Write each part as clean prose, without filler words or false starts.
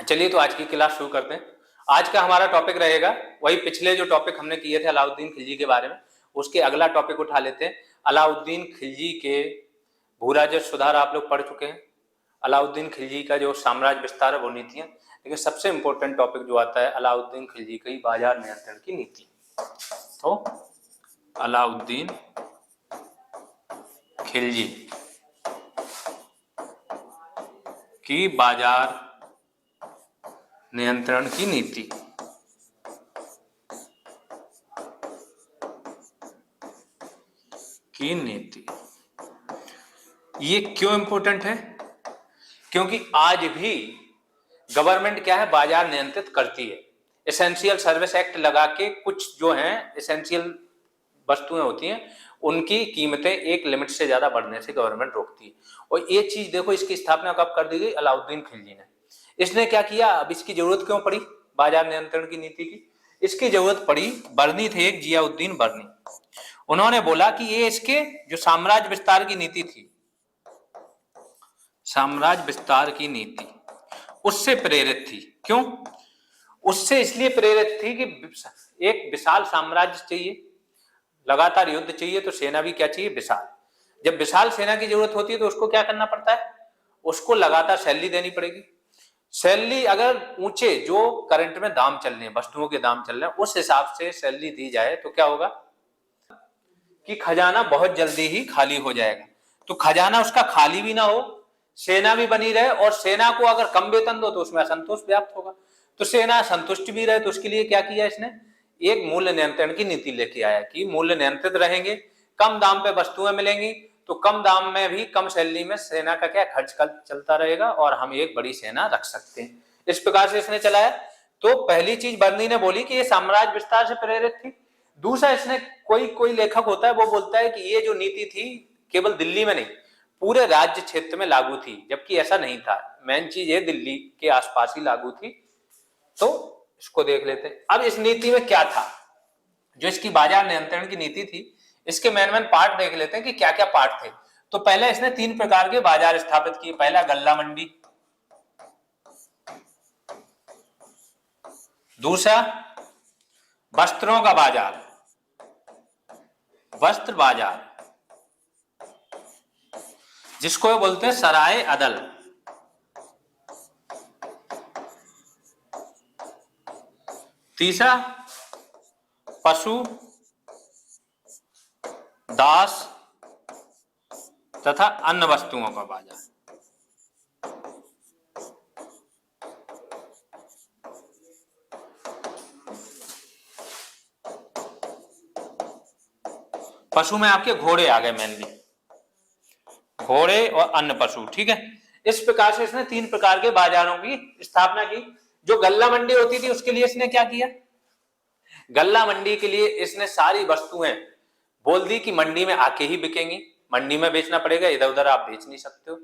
चलिए तो आज की क्लास शुरू करते हैं। आज का हमारा टॉपिक रहेगा वही पिछले जो टॉपिक हमने किए थे अलाउद्दीन खिलजी के बारे में, उसके अगला टॉपिक उठा लेते हैं। अलाउद्दीन खिलजी के भू-राजस्व सुधार आप लोग पढ़ चुके हैं। अलाउद्दीन खिलजी का जो साम्राज्य विस्तार है वो नीतियां, लेकिन सबसे इंपॉर्टेंट टॉपिक जो आता है अलाउद्दीन खिलजी की बाजार नियंत्रण की नीति। तो अलाउद्दीन खिलजी की बाजार नियंत्रण की नीति। ये क्यों इंपॉर्टेंट है? क्योंकि आज भी गवर्नमेंट क्या है, बाजार नियंत्रित करती है। एसेंशियल सर्विस एक्ट लगा के कुछ जो हैं एसेंशियल वस्तुएं होती हैं उनकी कीमतें एक लिमिट से ज्यादा बढ़ने से गवर्नमेंट रोकती है। और ये चीज देखो, इसकी स्थापना कब कर दी गई? अलाउद्दीन खिलजी ने। इसने क्या किया? अब इसकी जरूरत क्यों पड़ी बाजार नियंत्रण की नीति की? इसकी जरूरत पड़ी, बर्नी थे एक जियाउद्दीन बर्नी, उन्होंने बोला कि ये इसके जो साम्राज्य विस्तार की नीति थी, साम्राज्य विस्तार की नीति उससे प्रेरित थी। क्यों? उससे इसलिए प्रेरित थी कि एक विशाल साम्राज्य चाहिए, लगातार युद्ध चाहिए, तो सेना भी क्या चाहिए? विशाल। जब विशाल सेना की जरूरत होती है तो उसको क्या करना पड़ता है? उसको लगातार सैलरी देनी पड़ेगी। सैलरी अगर ऊंचे जो करंट में दाम चल रहे हैं, वस्तुओं के दाम चल रहे हैं, उस हिसाब से सैलरी दी जाए तो क्या होगा कि खजाना बहुत जल्दी ही खाली हो जाएगा। तो खजाना उसका खाली भी ना हो, सेना भी बनी रहे, और सेना को अगर कम वेतन दो तो उसमें असंतोष व्याप्त होगा। तो सेना संतुष्ट भी रहे, तो उसके लिए क्या किया इसने? एक मूल्य नियंत्रण की नीति लेके आया कि मूल्य नियंत्रित रहेंगे, कम दाम पे वस्तुएं मिलेंगी, तो कम दाम में भी कम सैलरी में सेना का क्या खर्च चलता रहेगा और हम एक बड़ी सेना रख सकते हैं। इस प्रकार से इसने चलाया। तो पहली चीज बर्नी ने बोली कि ये साम्राज्य विस्तार से प्रेरित थी। दूसरा, इसने कोई लेखक होता है वो बोलता है कि ये जो नीति थी केवल दिल्ली में नहीं, पूरे राज्य क्षेत्र में लागू थी, जबकि ऐसा नहीं था। मेन चीज ये दिल्ली के आसपास ही लागू थी। तो इसको देख लेते हैं। अब इस नीति में क्या था, जो इसकी बाजार नियंत्रण की नीति थी, इसके मेन पार्ट देख लेते हैं कि क्या क्या पार्ट थे। तो पहले इसने 3 प्रकार के बाजार स्थापित किए। पहला गल्ला मंडी, दूसरा वस्त्रों का बाजार, वस्त्र बाजार जिसको बोलते हैं सराय अदल, तीसरा पशु दास तथा अन्य वस्तुओं का बाजार। पशु में आपके घोड़े आ गए, मेनली घोड़े और अन्य पशु। ठीक है, इस प्रकार से इसने 3 प्रकार के बाजारों की स्थापना की। जो गल्ला मंडी होती थी उसके लिए इसने क्या किया? गल्ला मंडी के लिए इसने सारी वस्तुएं बोल दी कि मंडी में आके ही बिकेंगी, मंडी में बेचना पड़ेगा, इधर उधर आप बेच नहीं सकते हो।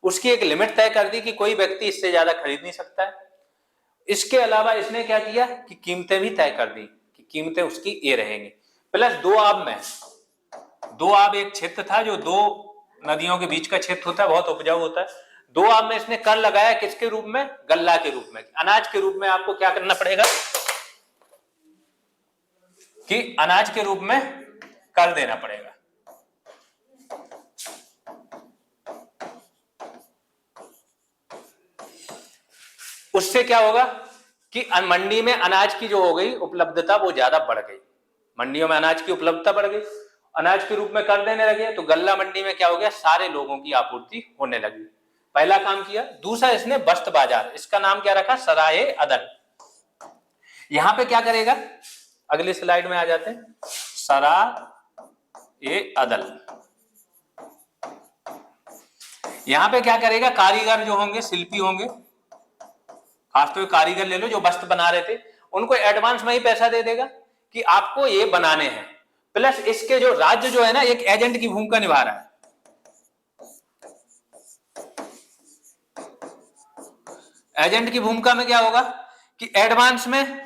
उसकी एक लिमिट तय कर दी कि कोई व्यक्ति इससे ज्यादा खरीद नहीं सकता है। इसके अलावा इसने क्या किया कि कीमतें भी तय कर दी कि कीमतें उसकी ये रहेंगी। प्लस दो आब एक क्षेत्र था जो 2 नदियों के बीच का क्षेत्र होता है, बहुत उपजाऊ होता है। 2 आब में इसने कर लगाया, किसके रूप में? गल्ला के रूप में। अनाज के रूप में आपको क्या करना पड़ेगा कि अनाज के रूप में कर देना पड़ेगा। उससे क्या होगा कि मंडी में अनाज की जो हो गई उपलब्धता वो ज्यादा बढ़ गई, मंडियों में अनाज की उपलब्धता बढ़ गई, अनाज के रूप में कर देने लगे, तो गल्ला मंडी में क्या हो गया? सारे लोगों की आपूर्ति होने लगी। पहला काम किया। दूसरा, इसने वस्त्र बाजार, इसका नाम क्या रखा? सराय अदल। यहां पे क्या करेगा? अगली स्लाइड में आ जाते हैं। सराय अदल, यहां पे क्या करेगा? कारीगर जो होंगे, शिल्पी होंगे, खासतौर कारीगर ले लो जो वस्त्र बना रहे थे, उनको एडवांस में ही पैसा दे देगा कि आपको ये बनाने हैं। प्लस इसके जो राज्य जो है ना, एक एजेंट की भूमिका निभा रहा है। एजेंट की भूमिका में क्या होगा कि एडवांस में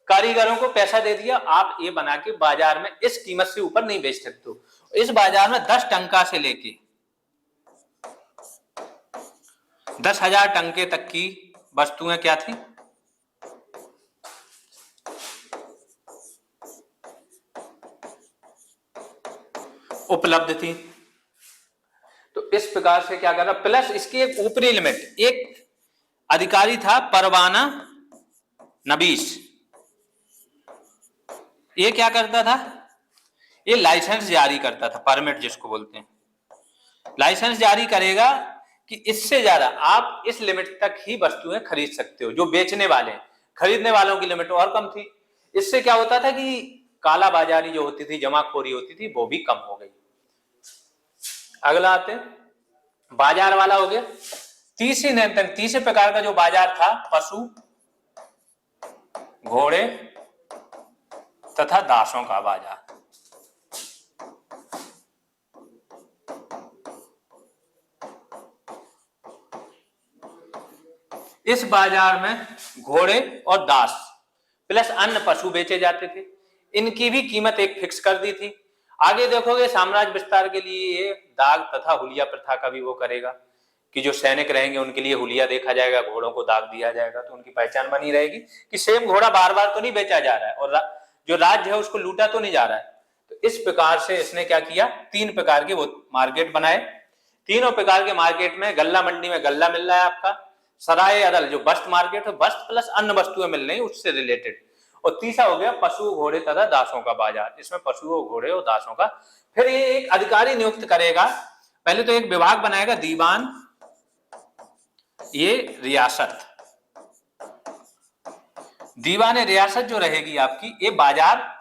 कारीगरों को पैसा दे दिया, आप ये बना के बाजार में इस कीमत से ऊपर नहीं बेच सकते हो। इस बाजार में 10 टंका से लेके 10,000 टंके तक की वस्तुएं क्या थी? उपलब्ध थी। तो इस प्रकार से क्या कर रहा, प्लस इसकी एक ऊपरी लिमिट, एक अधिकारी था परवाना नबीस, ये क्या करता था, ये लाइसेंस जारी करता था, परमिट जिसको बोलते हैं, लाइसेंस जारी करेगा कि इससे ज्यादा आप इस लिमिट तक ही वस्तुएं खरीद सकते हो। जो बेचने वाले हैं, खरीदने वालों की लिमिट और कम थी। इससे क्या होता था कि काला बाजारी जो होती थी, जमाखोरी होती थी, वो भी कम हो गई। अगला आते हैं, बाजार वाला हो गया। तीसरे प्रकार का जो बाजार था, पशु, घोड़े तथा दासों का बाजार। इस बाजार में घोड़े और दास प्लस अन्य पशु बेचे जाते थे। इनकी भी कीमत एक फिक्स कर दी थी। आगे देखोगे साम्राज्य विस्तार के लिए दाग तथा हुलिया प्रथा का भी वो करेगा कि जो सैनिक रहेंगे उनके लिए हुलिया देखा जाएगा, घोड़ों को दाग दिया जाएगा, तो उनकी पहचान बनी रहेगी कि सेम घोड़ा बार बार तो नहीं बेचा जा रहा है और जो राज्य है उसको लूटा तो नहीं जा रहा है। तो इस प्रकार से इसने क्या किया, 3 प्रकार के वो मार्केट बनाए। तीनों प्रकार के मार्केट में, गल्ला मंडी में गल्ला मिल रहा है आपका, सराय अदल जो वस्त्र मार्केट है, वस्त्र प्लस अन्य वस्तुएं मिल रही उससे रिलेटेड, और तीसरा हो गया पशु, घोड़े तथा दासों का बाजार। इसमें पशुओं, घोड़े और दासों का। फिर ये एक अधिकारी नियुक्त करेगा, पहले तो एक विभाग बनाएगा, दीवान ये रियासत। दीवान रियासत जो रहेगी आपकी, ये बाजार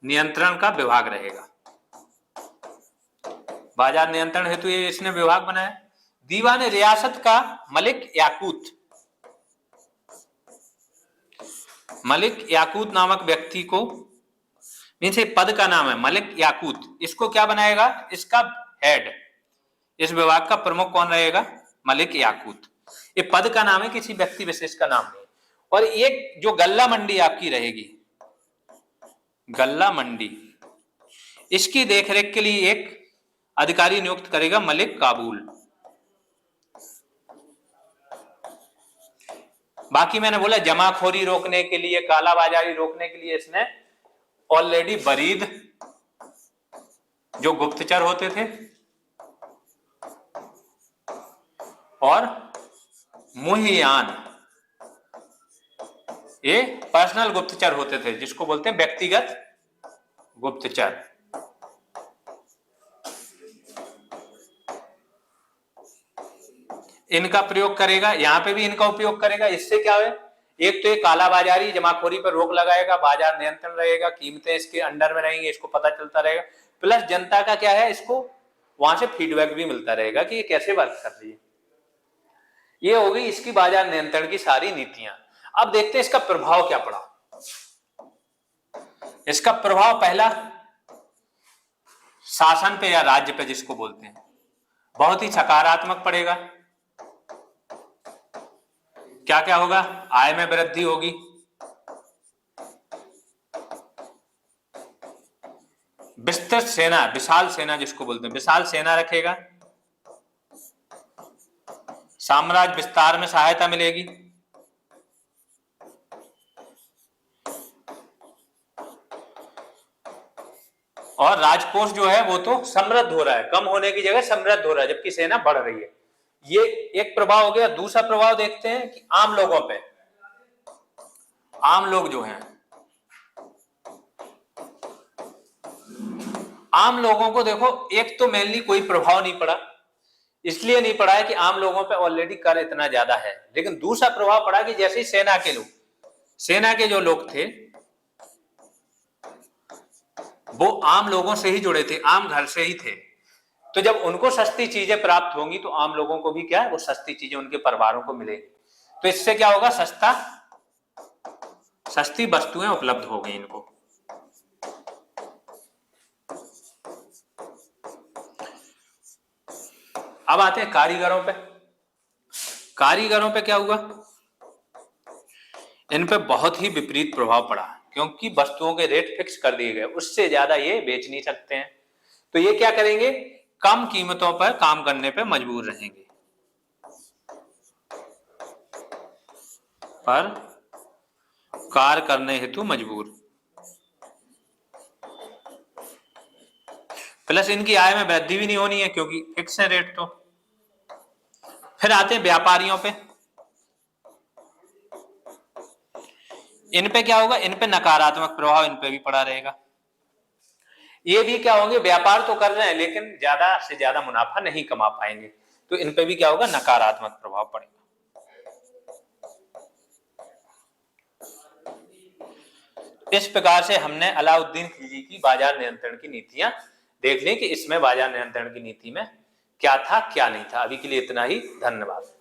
नियंत्रण का विभाग रहेगा। बाजार नियंत्रण हेतु ये इसने विभाग बनाया। दीवान रियासत का मलिक याकूत, मलिक याकूत नामक व्यक्ति को, मीन्स पद का नाम है मलिक याकूत, इसको क्या बनाएगा, इसका हेड, इस विभाग का प्रमुख कौन रहेगा, मलिक याकूत। ये पद का नाम है, किसी व्यक्ति विशेष का नाम नहीं। और एक जो गल्ला मंडी आपकी रहेगी, गल्ला मंडी, इसकी देखरेख के लिए एक अधिकारी नियुक्त करेगा मलिक काबुल। बाकी मैंने बोला जमाखोरी रोकने के लिए, कालाबाजारी रोकने के लिए इसने ऑलरेडी बरीद जो गुप्तचर होते थे और मुहियान ये पर्सनल गुप्तचर होते थे, जिसको बोलते हैं व्यक्तिगत गुप्तचर। इनका प्रयोग करेगा, यहां पे भी इनका उपयोग करेगा। इससे क्या है, एक तो ये कालाबाजारी जमाखोरी पर रोक लगाएगा, बाजार नियंत्रण रहेगा, कीमतें इसके अंडर में रहेंगी, इसको पता चलता रहेगा। प्लस जनता का क्या है, इसको वहां से फीडबैक भी मिलता रहेगा कि ये कैसे वर्क कर रही है। ये हो गई इसकी बाजार नियंत्रण की सारी नीतियां। अब देखते हैं इसका प्रभाव क्या पड़ा। इसका प्रभाव पहला शासन पे या राज्य पे जिसको बोलते हैं, बहुत ही सकारात्मक पड़ेगा। क्या क्या होगा, आय में वृद्धि होगी, विस्तृत सेना, विशाल सेना जिसको बोलते हैं, विशाल सेना रखेगा, साम्राज्य विस्तार में सहायता मिलेगी, और राजकोष जो है वो तो समृद्ध हो रहा है, कम होने की जगह समृद्ध हो रहा है, जबकि सेना बढ़ रही है। ये एक प्रभाव हो गया। दूसरा प्रभाव देखते हैं कि आम लोगों पे, आम लोग जो हैं, आम लोगों को देखो, एक तो मेनली कोई प्रभाव नहीं पड़ा, इसलिए नहीं पड़ा है कि आम लोगों पे ऑलरेडी कर इतना ज्यादा है। लेकिन दूसरा प्रभाव पड़ा कि जैसे ही सेना के लोग, सेना के जो लोग थे वो आम लोगों से ही जुड़े थे, आम घर से ही थे, तो जब उनको सस्ती चीजें प्राप्त होंगी तो आम लोगों को भी क्या है, वो सस्ती चीजें उनके परिवारों को मिलेगी। तो इससे क्या होगा, सस्ती वस्तुएं उपलब्ध हो गई इनको। अब आते हैं कारीगरों पे। कारीगरों पे क्या हुआ, इन पे बहुत ही विपरीत प्रभाव पड़ा, क्योंकि वस्तुओं के रेट फिक्स कर दिए गए, उससे ज्यादा ये बेच नहीं सकते हैं। तो ये क्या करेंगे, कम कीमतों पर काम करने पे मजबूर रहेंगे। पर कार्य करने हेतु मजबूर। प्लस इनकी आय में वृद्धि भी नहीं होनी है क्योंकि फिक्स है रेट। तो फिर आते हैं व्यापारियों पे। इन पे क्या होगा, इन पे नकारात्मक प्रभाव इन पे भी पड़ा रहेगा। ये भी क्या होंगे, व्यापार तो कर रहे हैं लेकिन ज्यादा से ज्यादा मुनाफा नहीं कमा पाएंगे, तो इन पे भी क्या होगा, नकारात्मक प्रभाव पड़ेगा। इस प्रकार से हमने अलाउद्दीन खिलजी की बाजार नियंत्रण की नीतियां देख ली कि इसमें बाजार नियंत्रण की नीति में क्या था क्या नहीं था। अभी के लिए इतना ही, धन्यवाद।